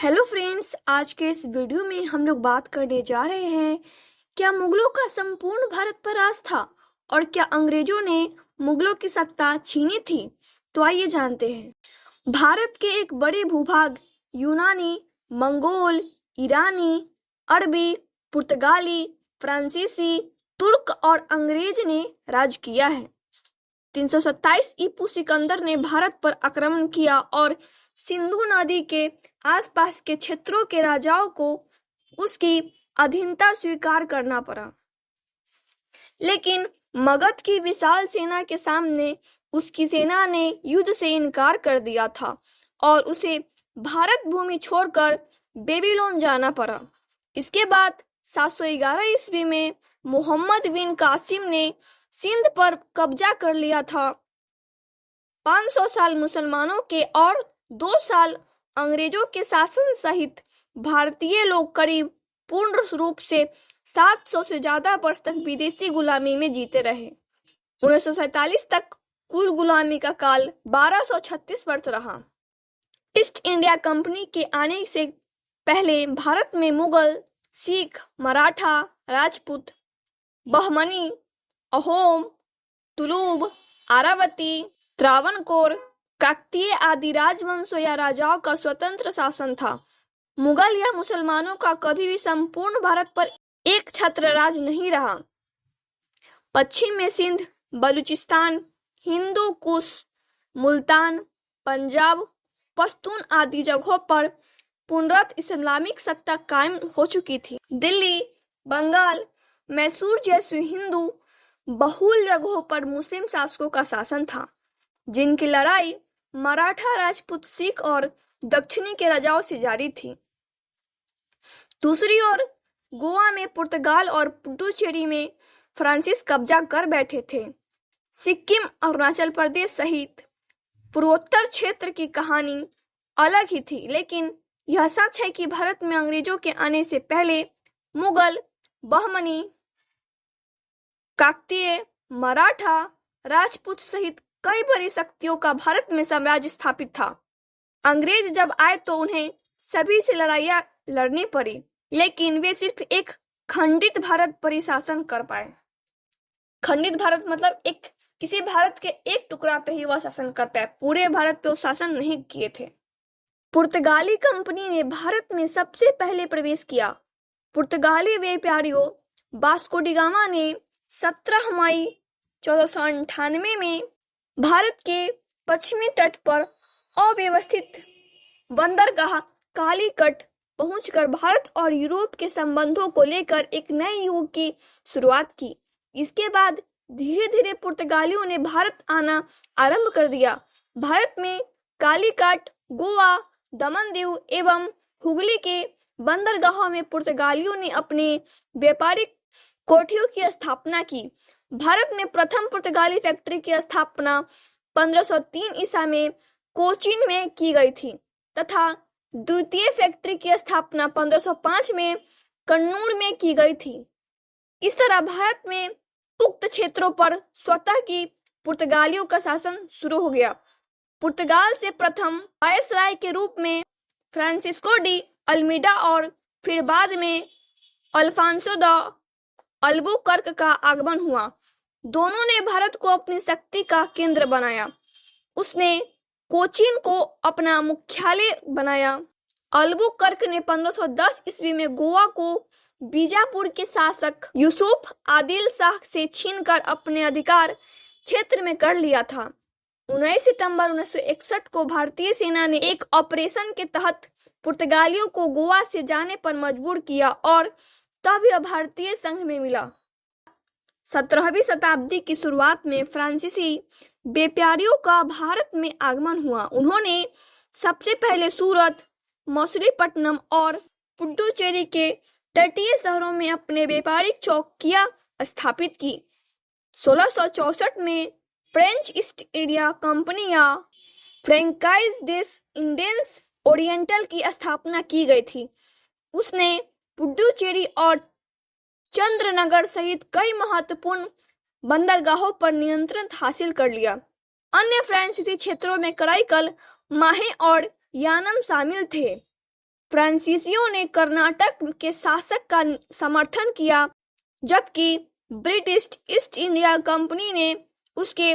Hello friends, आज के इस वीडियो में हम लोग बात करने जा रहे हैं क्या मुगलों का संपूर्ण भारत पर राज था और क्या अंग्रेजों ने मुगलों की सत्ता छीनी थी। तो आइए जानते हैं। भारत के एक बड़े भूभाग यूनानी, मंगोल, ईरानी, अरबी, पुर्तगाली, फ्रांसीसी, तुर्क और अंग्रेज ने राज किया है। 327 ईपू सिकंदर ने भारत पर आक्रमण किया और सिंधु नदी के आसपास के क्षेत्रों के राजाओं को उसकी अधीनता स्वीकार करना पड़ा। लेकिन मगध की विशाल सेना के सामने उसकी सेना ने युद्ध से इनकार कर दिया था और उसे भारत भूमि छोड़कर बेबीलोन जाना पड़ा। इसके बाद 711 ईस्वी में मोहम्मद बिन कासिम ने सिंध पर कब्जा कर लिया था। 500 साल मुसलमानों के और 2 साल अंग्रेजों के शासन सहित भारतीय लोग करीब पूर्ण रूप से 700 से ज्यादा वर्ष तक विदेशी गुलामी में जीते रहे। 1947 तक कुल गुलामी का काल 1236 वर्ष रहा। ईस्ट इंडिया कंपनी के आने से पहले भारत में मुगल, सिख, मराठा, राजपूत, बहमनी, अहोम, तुलुब, आरावती, त्रावणकोर, काकतीय आदि राजवंशों या राजाओं का स्वतंत्र शासन था। मुगल या मुसलमानों का कभी भी संपूर्ण भारत पर एक छत्र राज नहीं रहा। पश्चिम में सिंध, बलूचिस्तान, हिंदू कुश, मुल्तान, पंजाब, पश्तून आदि जगहों पर पूर्णतः इस्लामिक सत्ता कायम हो चुकी थी। दिल्ली, बंगाल, मैसूर जैसे हिंदू बहुल जगहों पर मुस्लिम शासकों का शासन था, जिनकी लड़ाई मराठा, राजपूत, सिख और दक्षिणी के राजाओं से जारी थी। दूसरी ओर गोवा में पुर्तगाल और पुडुचेरी में फ्रांसीस कब्जा कर बैठे थे। सिक्किम, अरुणाचल प्रदेश सहित पूर्वोत्तर क्षेत्र की कहानी अलग ही थी, लेकिन यह सच है कि भारत में अंग्रेजों के आने से पहले मुगल, बहमनी, काकतीय, मराठा, राजपूत सहित कई बड़ी शक्तियों का भारत में साम्राज्य स्थापित था। अंग्रेज जब आए तो उन्हें सभी से लड़ाइयां लड़नी पड़ी, लेकिन वे सिर्फ एक खंडित भारत पर ही शासन कर पाए। खंडित भारत मतलब किसी भारत के एक टुकड़ा पे ही वह शासन कर पाए, पूरे भारत पे वो शासन नहीं किए थे। पुर्तगाली कंपनी ने भारत में सबसे पहले प्रवेश किया। पुर्तगाली व्यापारियों वास्को डी गामा ने 17 मई 1498 में भारत के पश्चिमी तट पर अव्यवस्थित बंदरगाह कालीकट पहुंचकर भारत और यूरोप के संबंधों को लेकर एक नए युग की शुरुआत की। इसके बाद धीरे धीरे पुर्तगालियों ने भारत आना आरंभ कर दिया। भारत में कालीकट, गोवा, दमन-दीव एवं हुगली के बंदरगाहों में पुर्तगालियों ने अपने व्यापारिक कोठियों की स्थापना की। भारत में प्रथम पुर्तगाली फैक्ट्री की स्थापना 1503 ईसा में कोचीन में की गई थी तथा द्वितीय फैक्ट्री की स्थापना 1505 में कन्नूर में की गई थी। इस तरह भारत में उक्त क्षेत्रों पर स्वतः की पुर्तगालियों का शासन शुरू हो गया। पुर्तगाल से प्रथम वायसराय के रूप में फ्रांसिस्को डी अल्मीडा और फिर बाद में अल्फांसो द अल्बुकर्क का आगमन हुआ। दोनों ने भारत को अपनी शक्ति का केंद्र बनाया। उसने कोचीन को अपना मुख्यालय बनाया। अल्बुकर्क ने 1510 ईस्वी में गोवा को बीजापुर के शासक यूसुफ आदिल शाह से छीनकर अपने अधिकार क्षेत्र में कर लिया था। 19 सितंबर 1961 को भारतीय सेना ने एक ऑपरेशन के तहत पुर्तगालियों को गोवा से जाने पर मजबूर किया और तब यह भारतीय संघ में मिला। 17वीं शताब्दी की शुरुआत में फ्रांसीसी व्यापारियों का भारत में आगमन हुआ। उन्होंने सबसे पहले सूरत, मछलीपट्टनम और पुडुचेरी के तटीय शहरों में अपने व्यापारिक चौकियां स्थापित की। 1664 में फ्रेंच ईस्ट इंडिया कंपनी या फ्रैंकाइज डेस इंडियंस ओरिएंटल की स्थापना की गई थी। उसने पुडुचेरी और चंद्रनगर सहित कई महत्वपूर्ण बंदरगाहों पर नियंत्रण हासिल कर लिया। अन्य फ्रांसीसी क्षेत्रों में कराईकल, माहे और यानम शामिल थे। फ्रांसीसियों ने कर्नाटक के शासक का समर्थन किया, जबकि ब्रिटिश ईस्ट इंडिया कंपनी ने उसके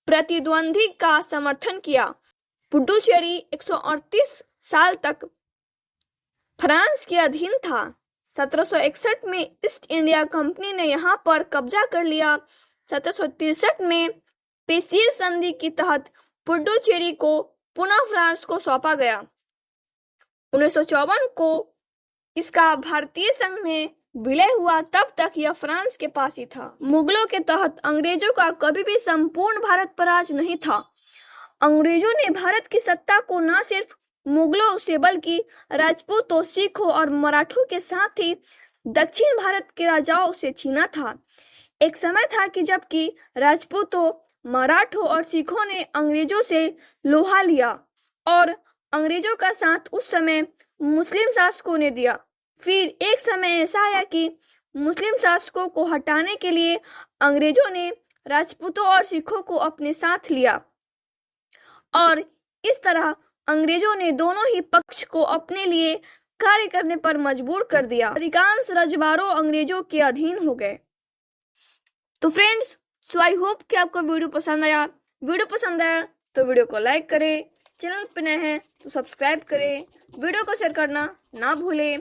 प्रतिद्वंदी का समर्थन किया। पुडुचेरी 138 साल तक फ्रांस के अधीन था। 1761 में ईस्ट इंडिया कंपनी ने यहां पर कब्जा कर लिया। 1763 में पेशियर संधि के तहत पुडुचेरी को पुनः फ्रांस को सौंपा गया। 1954 को इसका भारतीय संघ में विलय हुआ, तब तक यह फ्रांस के पास ही था। मुगलों के तहत अंग्रेजों का कभी भी संपूर्ण भारत पर राज नहीं था। अंग्रेजों ने भारत की सत्ता को न सिर्फ मुगलों से बल्कि राजपूतों, सिखों और मराठों के साथ ही दक्षिण भारत के राजाओं से छीना था। एक समय था कि जबकि राजपूतों, मराठों और सिखों ने अंग्रेजों से लोहा लिया और अंग्रेजों का साथ उस समय मुस्लिम शासकों ने दिया। फिर एक समय ऐसा आया कि मुस्लिम शासकों को हटाने के लिए अंग्रेजों ने राजपूतों और सिखों को अपने साथ लिया और इस तरह अंग्रेजों ने दोनों ही पक्ष को अपने लिए कार्य करने पर मजबूर कर दिया। अधिकांश रजवाड़ों अंग्रेजों के अधीन हो गए। तो फ्रेंड्स, सो आई होप कि आपको वीडियो पसंद आया। वीडियो पसंद आया तो वीडियो को लाइक करें, चैनल पर नए हैं तो सब्सक्राइब करें, वीडियो को शेयर करना ना भूलें।